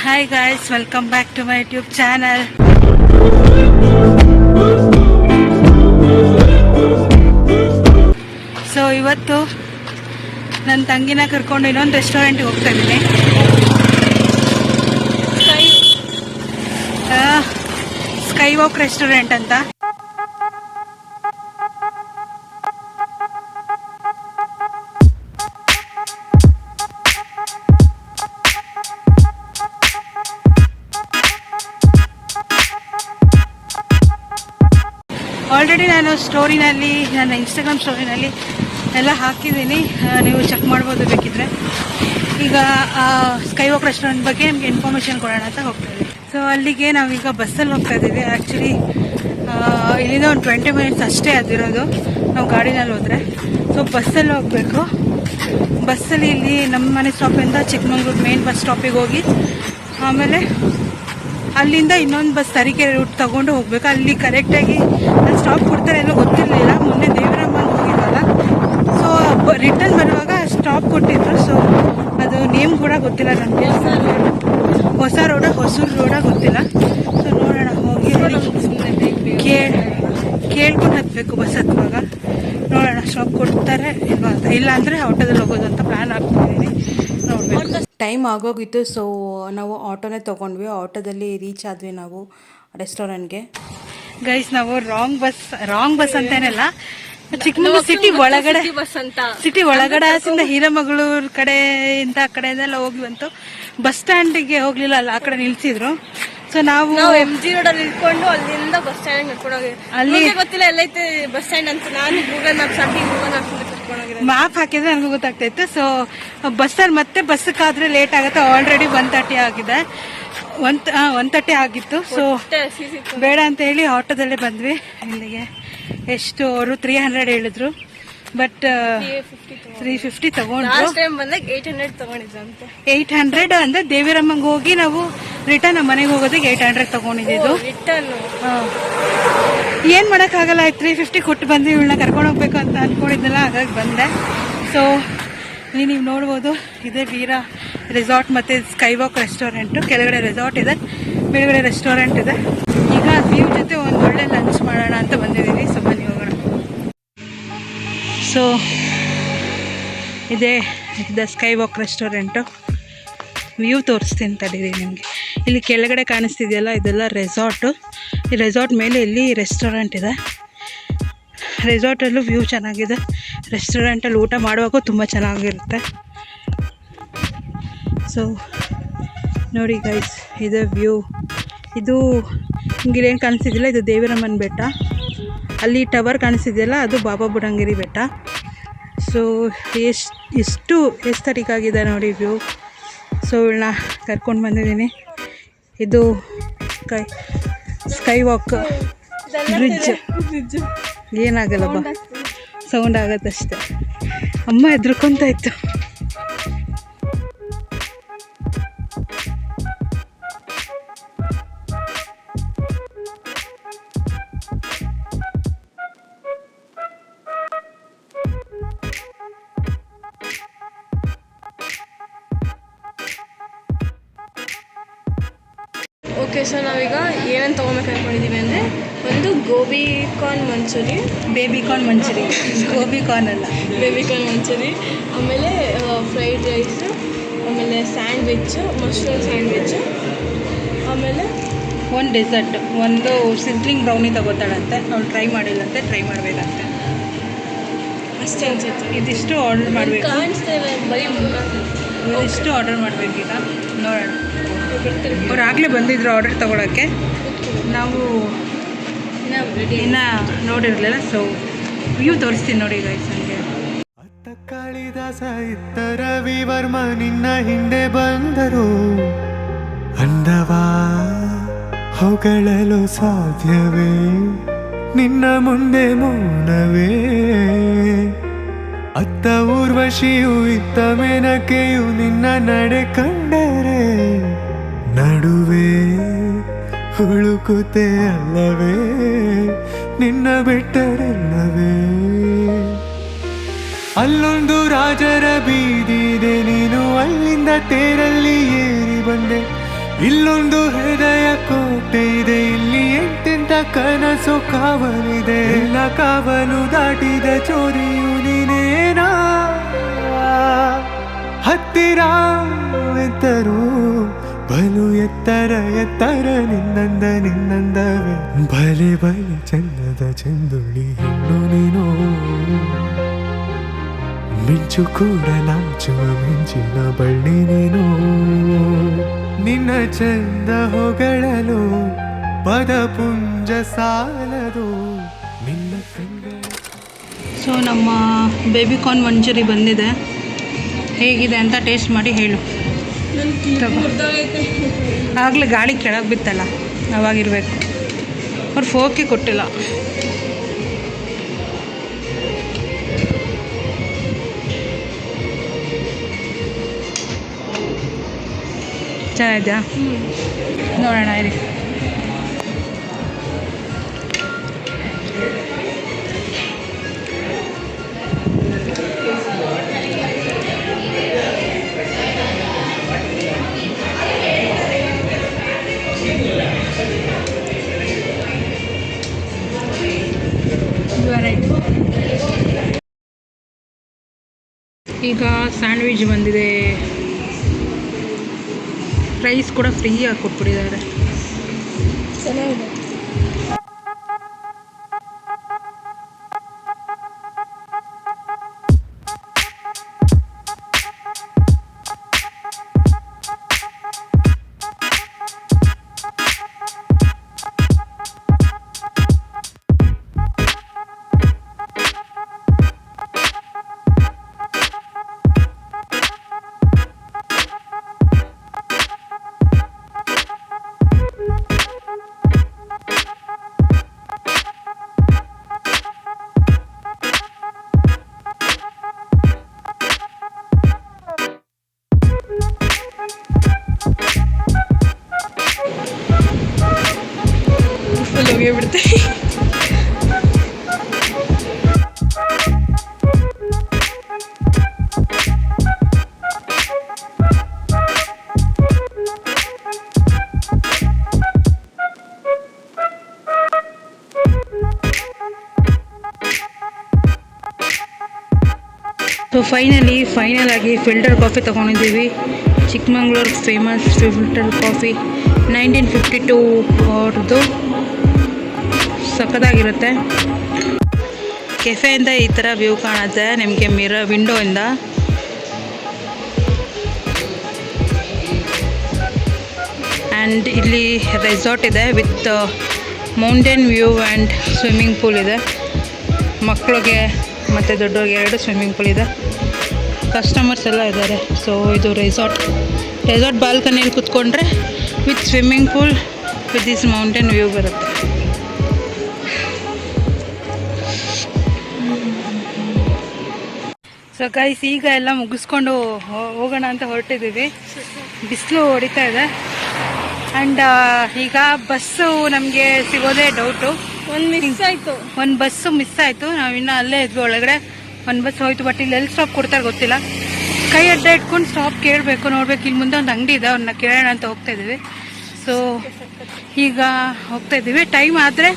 Hi guys, welcome back to my YouTube channel. So ಇವತ್ತು ನನ್ನ ತಂಗಿನ ಕರ್ಕೊಂಡು ಇನ್ನೊಂದು ರೆಸ್ಟೋರೆಂಟ್ಗೆ ಹೋಗ್ತಾ ಇದ್ದೀನಿ. ಸ್ಕೈ ವಾಕ್ ರೆಸ್ಟೋರೆಂಟ್ ಅಂತ. ಆಲ್ರೆಡಿ ನಾನು ಸ್ಟೋರಿನಲ್ಲಿ, ನನ್ನ ಇನ್ಸ್ಟಾಗ್ರಾಮ್ ಸ್ಟೋರಿನಲ್ಲಿ ಎಲ್ಲ ಹಾಕಿದ್ದೀನಿ, ನೀವು ಚೆಕ್ ಮಾಡ್ಬೋದು ಬೇಕಿದ್ರೆ. ಈಗ ಸ್ಕೈ ವಾಕ್ ರೆಸ್ಟೋರೆಂಟ್ ಬಗ್ಗೆ ನಿಮ್ಗೆ ಇನ್ಫಾರ್ಮೇಷನ್ ಕೊಡೋಣ ಅಂತ ಹೋಗ್ತಾ ಇದ್ದೀವಿ. ಸೊ ಅಲ್ಲಿಗೆ ನಾವೀಗ ಬಸ್ಸಲ್ಲಿ ಹೋಗ್ತಾ ಇದ್ದೀವಿ. ಆ್ಯಕ್ಚುಲಿ ಇಲ್ಲಿಂದ ಒಂದು 20 ಮಿನಿಟ್ಸ್ ಅಷ್ಟೇ ಅದಿರೋದು ನಾವು ಗಾಡಿನಲ್ಲಿ ಹೋದರೆ. ಸೊ ಬಸ್ಸಲ್ಲಿ ಹೋಗಬೇಕು. ಬಸ್ಸಲ್ಲಿ ಇಲ್ಲಿ ನಮ್ಮ ಮನೆ ಸ್ಟಾಪಿಂದ ಚಿಕ್ಕಮಂಗ್ಳೂರು ಮೇನ್ ಬಸ್ ಸ್ಟಾಪಿಗೆ ಹೋಗಿ ಆಮೇಲೆ ಅಲ್ಲಿಂದ ಇನ್ನೊಂದು ಬಸ್ ತರೀಕೆರೆ ರೂಟ್ ತೊಗೊಂಡು ಹೋಗ್ಬೇಕು. ಅಲ್ಲಿ ಕರೆಕ್ಟಾಗಿ ಅಲ್ಲಿ ಸ್ಟಾಪ್ ಕೊಡ್ತಾರೆ ಏನೋ ಗೊತ್ತಿರಲಿಲ್ಲ. ಮೊನ್ನೆ ದೇವರಮ್ಮನ ಹೋಗಿದ್ವಲ್ಲ, ಸೊ ರಿಟರ್ನ್ ಬರುವಾಗ ಸ್ಟಾಪ್ ಕೊಟ್ಟಿದ್ರು. ಸೊ ಅದು ನೇಮ್ ಕೂಡ ಗೊತ್ತಿಲ್ಲ ನನಗೆ. ಹೊಸ ರೋಡ ಹೊಸೂರು ರೋಡ ಗೊತ್ತಿಲ್ಲ. ಸೊ ನೋಡೋಣ, ಹೋಗಿ ಕೇಳ್ಕೊಂಡು ಹತ್ತಬೇಕು ಬಸ್ ಹತ್ತುವಾಗ. ನೋಡೋಣ ಸ್ಟಾಪ್ ಕೊಡ್ತಾರೆ ಇಲ್ವಾ ಅಂತ. ಇಲ್ಲ ಅಂದರೆ ಆಟೋದಲ್ಲಿ ಹೋಗೋದು ಅಂತ ಪ್ಲ್ಯಾನ್ ಆಗ್ತಿದ್ದೀನಿ. ನೋಡಬೇಕು. ಟೈಮ್ ಆಗೋಗಿತ್ತು. ಸೊ ನಾವು ಆಟೋನೇ ತೊಗೊಂಡ್ವಿ. ಆಟೋದಲ್ಲಿ ರೀಚ್ ಆದ್ವಿ ನಾವು ರೆಸ್ಟೋರೆಂಟ್ಗೆ. ಗೈಸ್, ನಾವು ರಾಂಗ್ ಬಸ್ ಅಂತೇನಲ್ಲ, ಚಿಕ್ಕಮಗಳೂರು ಸಿಟಿ ಒಳಗಡೆ ಆಸಿಂದ ಹಿರೇಮಗಳೂರು ಕಡೆ ಇಂಥ ಕಡೆಯಿಂದೆಲ್ಲ ಹೋಗಿ ಬಂತು. ಬಸ್ ಸ್ಟ್ಯಾಂಡಿಗೆ ಹೋಗ್ಲಿಲ್ಲ, ಅಲ್ಲ ಆ ಕಡೆ ನಿಲ್ಸಿದ್ರು. ಸೊ ನಾವು MG ರೋಡ್ ಅಲ್ಲಿ ನಿಲ್ಕೊಂಡು ಅಲ್ಲಿಂದ ಬಸ್ ಸ್ಟ್ಯಾಂಡ್ ಕರ್ಕೊಂಡು ಹೋಗಿ, ಅಲ್ಲಿ ಗೊತ್ತಿಲ್ಲ ಎಲ್ಲೈತೆ ಬಸ್ ಸ್ಟ್ಯಾಂಡ್ ಅಂತ. ನಾನು ಗೂಗಲ್ ಮ್ಯಾಪ್ಸ್ ಹಾಕಿ ಮ್ಯಾಪ್ ಹಾಕಿದ್ರೆ ನನಗೂ ಗೊತ್ತಾಗ್ತಾ ಇತ್ತು. ಸೊ ಬಸ್ಸಲ್ಲಿ ಮತ್ತೆ ಬಸ್ಸಕ್ಕಾದ್ರೆ ಲೇಟ್ ಆಗುತ್ತೆ. ಆಲ್ರೆಡಿ 1:30 ಆಗಿದೆ. 1:30 ಆಗಿತ್ತು. ಸೊ ಬೇಡ ಅಂತ ಹೇಳಿ ಆಟೋದಲ್ಲೇ ಬಂದ್ವಿ ಇಲ್ಲಿಗೆ. ಎಷ್ಟು ಅವರು 300 ಹೇಳಿದ್ರು, ಬಟ್ 350 ತಗೊಂಡ್ರು. 800 ಅಂದ್ರೆ ದೇವಿರಮ್ಮಂಗೆ ಹೋಗಿ ನಾವು ರಿಟರ್ನ್ ನಮ್ಮ ಮನೆಗೆ ಹೋಗೋದಕ್ಕೆ 800 ತಗೊಂಡಿದ್ದು. ಏನ್ ಮಾಡಕ್ಕಾಗಲ್ಲ, 350 ಕೊಟ್ಟು ಬಂದು ಇವಳನ್ನ ಕರ್ಕೊಂಡು ಹೋಗ್ಬೇಕು ಅಂತ ಅನ್ಕೊಂಡಿದ್ದಲ್ಲ, ಹಾಗಾಗಿ ಬಂದೆ. ಸೊ ಇಲ್ಲಿ ನೀವು ನೋಡ್ಬೋದು, ಇದೇ ವೀರ ರೆಸಾರ್ಟ್ ಮತ್ತೆ ಸ್ಕೈ ವಾಕ್ ರೆಸ್ಟೋರೆಂಟ್. ಕೆಳಗಡೆ ರೆಸಾರ್ಟ್ ಇದೆ, ಮೇಲ್ಗಡೆ ರೆಸ್ಟೋರೆಂಟ್ ಇದೆ. ಈಗ ವ್ಯೂ ಜೊತೆ ಒಂದು ಒಳ್ಳೆ ಲಂಚ್ ಮಾಡೋಣ ಅಂತ ಬಂದಿದ್ದೀವಿ. ಸೊ ಬನ್ನಿ ಹೋಗೋಣ. ಸೊ ಇದೇ ಸ್ಕೈ ವಾಕ್ ರೆಸ್ಟೋರೆಂಟು. ವ್ಯೂ ತೋರಿಸ್ತೀನಿ ತಡೀರಿ ನಿಮಗೆ. ಇಲ್ಲಿ ಕೆಳಗಡೆ ಕಾಣಿಸ್ತಿದೆಯಲ್ಲ, ಇದೆಲ್ಲ ರೆಸಾರ್ಟು. ಈ ರೆಸಾರ್ಟ್ ಮೇಲೆ ಇಲ್ಲಿ ರೆಸ್ಟೋರೆಂಟ್ ಇದೆ. ರೆಸಾರ್ಟಲ್ಲೂ ವ್ಯೂ ಚೆನ್ನಾಗಿದೆ. ರೆಸ್ಟೋರೆಂಟಲ್ಲಿ ಊಟ ಮಾಡುವಾಗೂ ತುಂಬ ಚೆನ್ನಾಗಿರುತ್ತೆ. ಸೊ ನೋಡಿ ಗೈಸ್, ಇದು ವ್ಯೂ. ಇದು ನಿಮಗೆ ಏನು ಕಾಣಿಸ್ತಿದ್ದಿಲ್ಲ, ಇದು ದೇವಿರಮ್ಮನ ಬೆಟ್ಟ. ಅಲ್ಲಿ ಟವರ್ ಕಾಣಿಸ್ತಿದೆಯಲ್ಲ, ಅದು ಬಾಬಾ ಬುಡಂಗಿರಿ ಬೆಟ್ಟ. ಸೊ ಎಷ್ಟು ಎಸ್ಥೆಟಿಕ್ ಆಗಿದೆ ನೋಡಿ ವ್ಯೂ. ಸೊ ಇವಳನ್ನ ಕರ್ಕೊಂಡು ಬಂದಿದ್ದೀನಿ. ಇದು ಸ್ಕೈ ವಾಕ್ ಬ್ರಿಡ್ಜ್. ಏನಾಗಲ್ಲಪ್ಪ, ಸೌಂಡ್ ಆಗತ್ತಷ್ಟೆ. ಅಮ್ಮ ಹೆದ್ರಕೊಂತ ಇತ್ತು. ಓಕೆ, ಸೊ ನಾವೀಗ ಏನೇನು ತೊಗೊಬೇಕು ಅಂದ್ಕೊಂಡಿದ್ದೀವಿ ಅಂದರೆ, ಒಂದು gobi corn manchurian, baby corn manchurian, gobi corn ಅಲ್ಲ, ಬೇಬಿ ಕಾರ್ನ್ ಮಂಚೂರಿ, ಆಮೇಲೆ ಫ್ರೈಡ್ ರೈಸು, ಆಮೇಲೆ ಸ್ಯಾಂಡ್ವಿಚ್ಚು, ಮಶ್ರೂಮ್ ಸ್ಯಾಂಡ್ವಿಚ್ಚು, ಆಮೇಲೆ ಒಂದು ಡೆಸರ್ಟ್, ಒಂದು ಸಿಸ್ಲಿಂಗ್ ಬ್ರೌನಿ ತಗೋತಾಳಂತೆ. ಅವಳು ಟ್ರೈ ಮಾಡಿಲ್ಲಂತೆ, ಟ್ರೈ ಮಾಡಬೇಕಂತೆ. ಅಷ್ಟೇ ಅನ್ಸುತ್ತೆ. ಇದಿಷ್ಟು ಆರ್ಡರ್ ಮಾಡಬೇಕು. ಕಾಣಿಸ್ತೇವೆ ಬರೀ ಇದಿಷ್ಟು ಆರ್ಡರ್ ಮಾಡಬೇಕೀಗ. ನೋಡೋಣ. ಅವ್ರು ಆಗಲೇ ಬಂದಿದ್ರು ಆರ್ಡರ್ ತೊಗೊಳಕ್ಕೆ. ನಾವು ಇನ್ನೂ ನೋಡಿರಲಿಲ್ಲ. ಸೊ ವ್ಯೂ ತೋರಿಸ್ತೀನಿ ನೋಡಿ ಗೈಸ್. ನನಗೆ ಕಾಳಿದಾಸ ಇತ್ತ ರವಿವರ್ಮ ನಿನ್ನ ಹಿಂದೆ ಬಂದರು. ಅಂದವಾ ಹೊಗಳಲು ಸಾಧ್ಯವೇ, ನಿನ್ನ ಮುಂದೆ ಮೌನವೇ. ಅತ್ತ ಊರ್ವಶಿಯು ಇತ್ತ ಮೇನಕೆಯು ನಿನ್ನ ನಡೆ ಕಂಡರೆ, ನಡುವೆ ಹುಳುಕುತ್ತೆ ಅಲ್ಲವೇ, ನಿನ್ನ ಬಿಟ್ಟರೆಲ್ಲವೇ. ಅಲ್ಲೊಂದು ರಾಜರ ಬೀದಿದೆ, ನೀನು ಅಲ್ಲಿಂದ ತೇರಲ್ಲಿ ಏರಿ ಬಂದೆ. ಇಲ್ಲೊಂದು ಹೃದಯ ಕೋಟೆ ಇದೆ, ಇಲ್ಲಿ ಎಂತೆಂತ ಕನಸು ಕಾವಲಿದೆ. ಎಲ್ಲ ಕಾವಲು ದಾಟಿದ ಚೋರಿಯು ನೀನೇನಾ, ಹತ್ತಿರ ಎತ್ತರು ಬಲು ಎತ್ತರ ಎತ್ತರ ನಿನ್ನಂದ ನಿನ್ನಂದವೇ. ಬಲೆ ಬಲೆ ಚಂದದ ಚಂದುಳಿ ಹೆಣ್ಣು ನೀನು, ಮಿಂಚು ಕೂಡ ನಾಚುವ ಮಿಂಚಿನ ಬಳ್ಳಿ ನೀನು. ನಿನ್ನ ಚಂದ ಹೊಗಳಲು ಪದ ಪುಂಜ ಸಾಲದು ನಿನ್ನ ಕಂಗಳ. ಸೊ ನಮ್ಮ ಬೇಬಿಕಾರ್ನ್ ಮಂಚೂರಿ ಬಂದಿದೆ, ಹೇಗಿದೆ ಅಂತ ಟೇಸ್ಟ್ ಮಾಡಿ ಹೇಳು. ಆಗಲೇ ಗಾಳಿ ಕೆಳಗೆ ಬಿತ್ತಲ್ಲ, ಅವಾಗಿರಬೇಕು. ಅವ್ರು ಫೋರ್ಕೆ ಕೊಟ್ಟಿಲ್ಲ. ಚೆನ್ನಾಗಿದೆಯಾ? ನೋಡೋಣ ಇರಿ. ಈಗ ಸ್ಯಾಂಡ್ವಿಚ್ ಬಂದಿದೆ, ಪ್ರೈಸ್ ಕೂಡ ಫ್ರೀಯಾಗಿ ಕೊಟ್ಬಿಟ್ಟಿದ್ದಾರೆ. ಚೆನ್ನಾಗಿದೆ. ಹೋಗಿಬಿಡ್ತೆ. ಸೊ ಫೈನಲ್ ಆಗಿ ಫಿಲ್ಟರ್ ಕಾಫಿ ತೊಗೊಂಡಿದ್ದೀವಿ. ಚಿಕ್ಕಮಂಗ್ಳೂರು ಫೇಮಸ್ ಫಿಲ್ಟರ್ ಕಾಫಿ 1952 ಅವ್ರದ್ದು. ಸಖತ್ತಾಗಿರುತ್ತೆ. ಕೆಫೆಯಿಂದ ಈ ಥರ ವ್ಯೂ ಕಾಣುತ್ತೆ ನಿಮಗೆ ವಿಂಡೋಯಿಂದ. ಆ್ಯಂಡ್ ಇಲ್ಲಿ ರೆಸಾರ್ಟ್ ಇದೆ with mountain view and swimming pool ಇದೆ. ಮಕ್ಕಳಿಗೆ ಮತ್ತು ದೊಡ್ಡವ್ರಿಗೆ 2 ಸ್ವಿಮ್ಮಿಂಗ್ ಪೂಲ್ ಇದೆ. ಕಸ್ಟಮರ್ಸ್ ಎಲ್ಲ ಇದ್ದಾರೆ. ಸೊ ಇದು ರೆಸಾರ್ಟ್ ಬಾಲ್ಕನಿಯಲ್ಲಿ ಕೂತ್ಕೊಂಡ್ರೆ with swimming pool with this mountain view ಬರುತ್ತೆ. ಸೊ ಗೈಸ್ ಈಗ ಎಲ್ಲ ಮುಗಿಸ್ಕೊಂಡು ಹೋಗೋಣ ಅಂತ ಹೊರಟಿದ್ದೀವಿ. ಬಿಸಿಲು ಹೊಡಿತಾ ಇದೆ. ಆ್ಯಂಡ್ ಈಗ ಬಸ್ಸು ನಮಗೆ ಸಿಗೋದೇ ಡೌಟು. ಒಂದು ಬಸ್ಸು ಮಿಸ್ ಆಯಿತು. ನಾವಿನ್ನೂ ಅಲ್ಲೇ ಇದ್ವಿ ಒಳಗಡೆ. ಒಂದು ಬಸ್ ಹೋಯ್ತು, ಬಟ್ ಇಲ್ಲಿ ಎಲ್ಲಿ ಸ್ಟಾಪ್ ಕೊಡ್ತಾರೆ ಗೊತ್ತಿಲ್ಲ. ಕೈ ಅಡ್ಡ ಇಟ್ಕೊಂಡು ಸ್ಟಾಪ್ ಕೇಳಬೇಕು, ನೋಡ್ಬೇಕು. ಇಲ್ಲಿ ಮುಂದೆ ಒಂದು ಅಂಗಡಿ ಇದೆ, ಅವ್ರನ್ನ ಕೇಳೋಣ ಅಂತ ಹೋಗ್ತಾ ಇದ್ದೀವಿ. ಸೊ ಈಗ ಹೋಗ್ತಾ ಇದ್ದೀವಿ. ಟೈಮ್ ಆದರೆ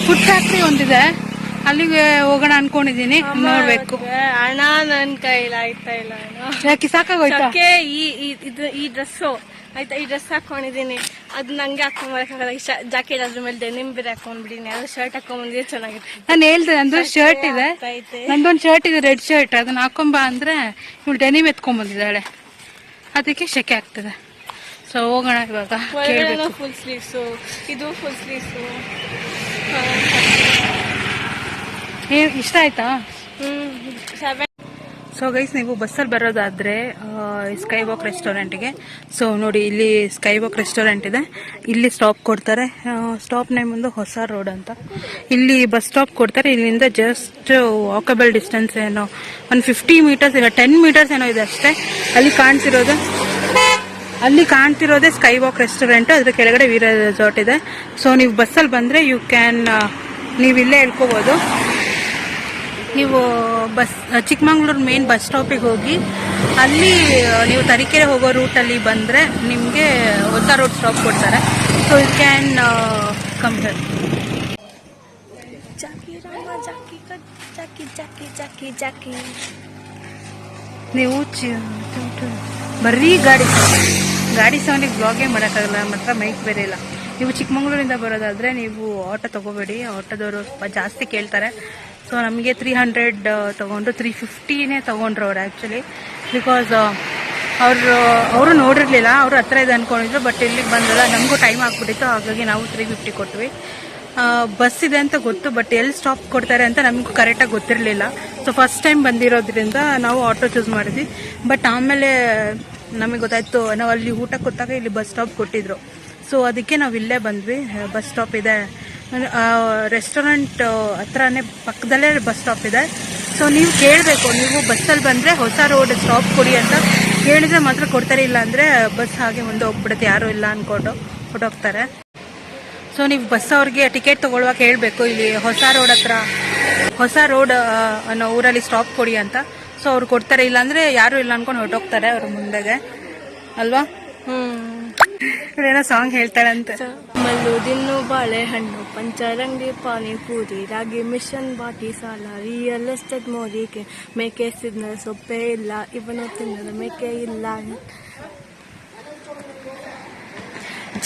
ಫುಡ್ ಫ್ಯಾಕ್ಟ್ರಿ ಒಂದಿದೆ, ಅಲ್ಲಿಗೆ ಹೋಗೋಣ ಅನ್ಕೊಂಡಿದ್ದೀನಿ. ನೋಡ್ಬೇಕು. ಹಣ ನನ್ನ ಕೈಲಿ ಆಯ್ತಾ ಇಲ್ಲ. ಯಾಕೆ ಸಾಕಾಗೋಯ್ತಾ? ಈ ಡ್ರೆಸ್ಸು ಆಯ್ತಾ, ಈ ಡ್ರೆಸ್ ಹಾಕೊಂಡಿದ್ದೀನಿ, ಅದು ನಂಗೆ ಹಾಕೊಂಡ್ಬರಕ್ಕಾಗಲ್ಲ. ಜಾಕೆಟ್ ಅದ್ರ ಮೇಲೆ ಡೆನಿಮ್ ಬೇರೆ ಹಾಕೊಂಡ್ಬಿಟ್ಟಿನಿ. ಅದು ಶರ್ಟ್ ಹಾಕೊಂಡ್ಬಂದಿದ್ರೆ ಚೆನ್ನಾಗಿದೆ. ನಾನು ಹೇಳ್ದೆ ನಂದು ಶರ್ಟ್ ಇದೆ, ನಂದೊಂದು ಶರ್ಟ್ ಇದೆ ರೆಡ್ ಶರ್ಟ್, ಅದನ್ನ ಹಾಕೊಂಬ ಅಂದ್ರೆ ಇವಳು ಡೆನಿಮ್ ಎತ್ಕೊಂಡ್ಬಂದಿದ್ದಾಳೆ. ಅದಕ್ಕೆ ಶೆಕೆ ಆಗ್ತದೆ. ಸೊ ಹೋಗೋಣ ಇವಾಗ. ಫುಲ್ ಸ್ಲೀವ್ಸು, ಇದು ಫುಲ್ ಸ್ಲೀವ್ಸು. ಇಷ್ಟ ಆಯ್ತಾ? ಸೊ ಗೈಸ್, ನೀವು ಬಸ್ಸಲ್ಲಿ ಬರೋದಾದರೆ ಸ್ಕೈ ವಾಕ್ ರೆಸ್ಟೋರೆಂಟ್ಗೆ. ಸೊ ನೋಡಿ, ಇಲ್ಲಿ ಸ್ಕೈ ವಾಕ್ ರೆಸ್ಟೋರೆಂಟ್ ಇದೆ. ಇಲ್ಲಿ ಸ್ಟಾಪ್ ಕೊಡ್ತಾರೆ. ಸ್ಟಾಪ್ ನೇಮ್ ಒಂದು ಹೊಸ ರೋಡ್ ಅಂತ. ಇಲ್ಲಿ ಬಸ್ ಸ್ಟಾಪ್ ಕೊಡ್ತಾರೆ. ಇಲ್ಲಿಂದ ಜಸ್ಟ್ ವಾಕಬಲ್ ಡಿಸ್ಟೆನ್ಸ್ ಏನೋ ಒಂದು 50 ಮೀಟರ್ಸ್ ಇಲ್ಲ 10 ಮೀಟರ್ಸ್ ಏನೋ ಇದೆ ಅಷ್ಟೇ. ಅಲ್ಲಿ ಕಾಣ್ತಿರೋದೇ ಸ್ಕೈ ವಾಕ್ ರೆಸ್ಟೋರೆಂಟ್. ಅದ್ರ ಕೆಳಗಡೆ ವೀರ ರೆಸಾರ್ಟ್ ಇದೆ. ಸೊ ನೀವು ಬಸ್ಸಲ್ಲಿ ಬಂದರೆ ನೀವು ಇಲ್ಲೇ ಹೇಳ್ಕೋಬೋದು. ನೀವು ಚಿಕ್ಕಮಂಗ್ಳೂರು ಮೇನ್ ಬಸ್ ಸ್ಟಾಪಿಗೆ ಹೋಗಿ ಅಲ್ಲಿ ನೀವು ತರೀಕೆರೆ ಹೋಗೋ ರೂಟಲ್ಲಿ ಬಂದರೆ ನಿಮಗೆ ಹೊಸ ರೋಡ್ ಸ್ಟಾಪ್ ಕೊಡ್ತಾರೆ. So you can come here. ನೀವು ಬರೀ ಗಾಡಿ ಸೌಂಡಿಗೆ ಬ್ಲಾಗೇ ಮಾಡೋಕ್ಕಾಗಲ್ಲ, ನಮ್ಮ ಹತ್ರ ಮೈಕ್ ಬೇರೆ ಇಲ್ಲ. ನೀವು ಚಿಕ್ಕಮಂಗ್ಳೂರಿಂದ ಬರೋದಾದರೆ ನೀವು ಆಟೋ ತೊಗೋಬೇಡಿ, ಆಟೋದವರು ಸ್ವಲ್ಪ ಜಾಸ್ತಿ ಕೇಳ್ತಾರೆ. ಸೊ ನಮಗೆ 300 ತೊಗೊಂಡ್ರು, 350ನೇ ತೊಗೊಂಡ್ರು ಅವ್ರು ಆ್ಯಕ್ಚುಲಿ. ಬಿಕಾಸ್ ಅವರು ನೋಡಿರಲಿಲ್ಲ, ಅವರು ಹತ್ರ ಇದೆ ಅಂದ್ಕೊಂಡಿದ್ರು. ಬಟ್ ಇಲ್ಲಿಗೆ ಬಂದಲ್ಲ, ನಮಗೂ ಟೈಮ್ ಆಗ್ಬಿಟ್ಟಿತ್ತು, ಹಾಗಾಗಿ ನಾವು 350 ಕೊಟ್ವಿ. ಬಸ್ ಇದೆ ಅಂತ ಗೊತ್ತು, ಬಟ್ ಎಲ್ಲಿ ಸ್ಟಾಪ್ ಕೊಡ್ತಾರೆ ಅಂತ ನಮಗೂ ಕರೆಕ್ಟಾಗಿ ಗೊತ್ತಿರಲಿಲ್ಲ. ಸೊ ಫಸ್ಟ್ ಟೈಮ್ ಬಂದಿರೋದ್ರಿಂದ ನಾವು ಆಟೋ ಚೂಸ್ ಮಾಡಿದ್ವಿ. ಬಟ್ ಆಮೇಲೆ ನಮಗೆ ಗೊತ್ತಾಯ್ತು, ನಾವು ಅಲ್ಲಿ ಊಟಕ್ಕೆ ಕೊಟ್ಟಾಗ ಇಲ್ಲಿ ಬಸ್ ಸ್ಟಾಪ್ ಕೊಟ್ಟಿದ್ರು. ಸೊ ಅದಕ್ಕೆ ನಾವು ಇಲ್ಲೇ ಬಂದ್ವಿ. ಬಸ್ ಸ್ಟಾಪ್ ಇದೆ, ರೆಸ್ಟೋರೆಂಟ್ ಹತ್ರನೇ ಪಕ್ಕದಲ್ಲೇ ಬಸ್ ಸ್ಟಾಪ್ ಇದೆ. ಸೊ ನೀವು ಕೇಳಬೇಕು, ನೀವು ಬಸ್ಸಲ್ಲಿ ಬಂದರೆ ಹೊಸ ರೋಡ್ ಸ್ಟಾಪ್ ಕೊಡಿ ಅಂತ ಹೇಳಿದ್ರೆ ಮಾತ್ರ ಕೊಡ್ತಾರೆ, ಇಲ್ಲ ಅಂದರೆ ಬಸ್ ಹಾಗೆ ಮುಂದೆ ಹೋಗ್ಬಿಡುತ್ತೆ, ಯಾರೂ ಇಲ್ಲ ಅಂದ್ಕೊಂಡು ಹೊರಟೋಗ್ತಾರೆ. ಸೊ ನೀವು ಬಸ್ ಅವ್ರಿಗೆ ಟಿಕೆಟ್ ತೊಗೊಳ್ಳುವಾಗ ಹೇಳಬೇಕು, ಇಲ್ಲಿ ಹೊಸ ರೋಡ್ ಅನ್ನೋ ಊರಲ್ಲಿ ಸ್ಟಾಪ್ ಕೊಡಿ ಅಂತ. ಸೊ ಅವ್ರು ಕೊಡ್ತಾರೆ, ಇಲ್ಲಾಂದರೆ ಯಾರೂ ಇಲ್ಲ ಅಂದ್ಕೊಂಡು ಹೊರಟೋಗ್ತಾರೆ ಅವ್ರ ಮುಂದೆಗೆ ಅಲ್ವಾ. ಏನೋ ಸಾಂಗ್ ಹೇಳ್ತಾಳಂತೆ. ಮಲ್ಲುದಿನ್ನು ಬಾಳೆಹಣ್ಣು, ಪಂಚರಂಗಿ ಪಾನಿಪೂರಿ, ರಾಗಿ ಮಿಷನ್ ಬಾಟಿ ಸಾಲ, ರಿಯಲ್ ಎಸ್ಟೇಟ್ ಮೋದಿಗೆ ಮೇಕೆ ಸಿಗ್ನಲ್ ಸೊಪ್ಪೆ ಇಲ್ಲ, ಇವನು ತಿನ್ನಲು ಮೇಕೆ ಇಲ್ಲ.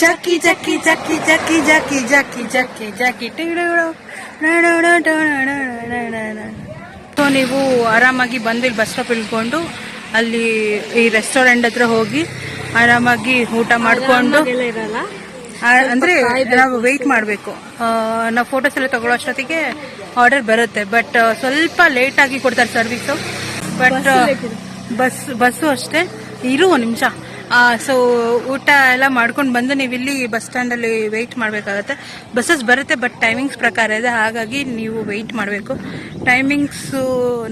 ಜಾಕಿ ಜಾಕಿ ಜಾಕಿ ಜಾಕಿ ಜಾಕಿ ಜಾಕಿ ಜಾಕಿ ಜಾಕಿ ಸೊ ನೀವು ಆರಾಮಾಗಿ ಬಂದು ಇಲ್ಲಿ ಬಸ್ ಸ್ಟಾಪ್ ಇಳ್ಕೊಂಡು ಅಲ್ಲಿ ಈ ರೆಸ್ಟೋರೆಂಟ್ ಹತ್ರ ಹೋಗಿ ಆರಾಮಾಗಿ ಊಟ ಮಾಡಿಕೊಂಡು, ಅಂದ್ರೆ ನಾವು ವೆಯ್ಟ್ ಮಾಡಬೇಕು. ನಾವು ಫೋಟೋಸ್ ಎಲ್ಲ ತಗೊಳ್ಳೋ ಅಷ್ಟೊತ್ತಿಗೆ ಆರ್ಡರ್ ಬರುತ್ತೆ. ಬಟ್ ಸ್ವಲ್ಪ ಲೇಟ್ ಆಗಿ ಕೊಡ್ತಾರೆ ಸರ್ವಿಸು. ಬಟ್ ಬಸ್ಸು ಅಷ್ಟೇ. ಇರು ಒಂದು ನಿಮಿಷ. ಸೊ ಊಟ ಎಲ್ಲ ಮಾಡ್ಕೊಂಡು ಬಂದು ನೀವು ಇಲ್ಲಿ ಬಸ್ ಸ್ಟ್ಯಾಂಡಲ್ಲಿ ವೆಯ್ಟ್ ಮಾಡಬೇಕಾಗತ್ತೆ. ಬಸ್ಸಸ್ ಬರುತ್ತೆ, ಬಟ್ ಟೈಮಿಂಗ್ಸ್ ಪ್ರಕಾರ ಇದೆ, ಹಾಗಾಗಿ ನೀವು ವೆಯ್ಟ್ ಮಾಡಬೇಕು. ಟೈಮಿಂಗ್ಸು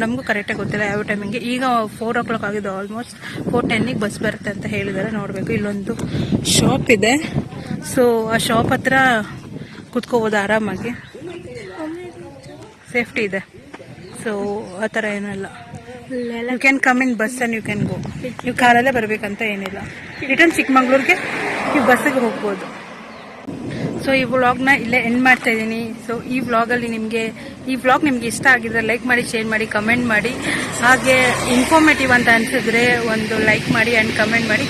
ನಮಗೂ ಕರೆಕ್ಟಾಗಿ ಗೊತ್ತಿಲ್ಲ ಯಾವ ಟೈಮಿಂಗ್ಗೆ. ಈಗ 4 o'clock ಆಗಿದೆ, ಆಲ್ಮೋಸ್ಟ್ 4:10ಗೆ ಬಸ್ ಬರುತ್ತೆ ಅಂತ ಹೇಳಿದ್ದಾರೆ. ನೋಡಬೇಕು. ಇಲ್ಲೊಂದು ಶಾಪ್ ಇದೆ, ಸೊ ಆ ಶಾಪ್ ಹತ್ರ ಕುತ್ಕೋಬೋದು ಆರಾಮಾಗಿ, ಸೇಫ್ಟಿ ಇದೆ. ಸೊ ಆ ಥರ ಏನಲ್ಲ. You can come in bus and you can go. ನೀವು ಕಾರಲ್ಲೇ ಬರಬೇಕಂತ ಏನಿಲ್ಲ. ರಿಟರ್ನ್ ಚಿಕ್ಕಮಂಗ್ಳೂರಿಗೆ ನೀವು ಬಸ್ಸಿಗೆ ಹೋಗ್ಬೋದು. ಸೊ ಈ ವ್ಲಾಗ್ನ ಇಲ್ಲೇ ಎಂಡ್ ಮಾಡ್ತಾ ಇದ್ದೀನಿ. ಸೊ ಈ ವ್ಲಾಗ್ ನಿಮಗೆ ಇಷ್ಟ ಆಗಿದ್ರೆ ಲೈಕ್ ಮಾಡಿ, ಶೇರ್ ಮಾಡಿ, ಕಮೆಂಟ್ ಮಾಡಿ. ಹಾಗೆ ಇನ್ಫಾರ್ಮೇಟಿವ್ ಅಂತ ಅನಿಸಿದ್ರೆ ಒಂದು ಲೈಕ್ ಮಾಡಿ ಆ್ಯಂಡ್ ಕಮೆಂಟ್ ಮಾಡಿ.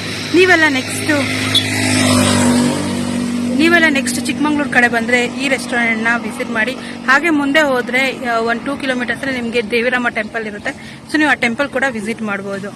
ನೀವೆಲ್ಲ ನೆಕ್ಸ್ಟ್ ಚಿಕ್ಕಮಂಗ್ಳೂರು ಕಡೆ ಬಂದರೆ ಈ ರೆಸ್ಟೋರೆಂಟ್ನ ವಿಸಿಟ್ ಮಾಡಿ. ಹಾಗೆ ಮುಂದೆ ಹೋದರೆ 1-2 kilometers ನಿಮಗೆ ದೇವಿರಮ್ಮ ಟೆಂಪಲ್ ಇರುತ್ತೆ. ಸೊ ನೀವು ಆ ಟೆಂಪಲ್ ಕೂಡ ವಿಸಿಟ್ ಮಾಡ್ಬೋದು.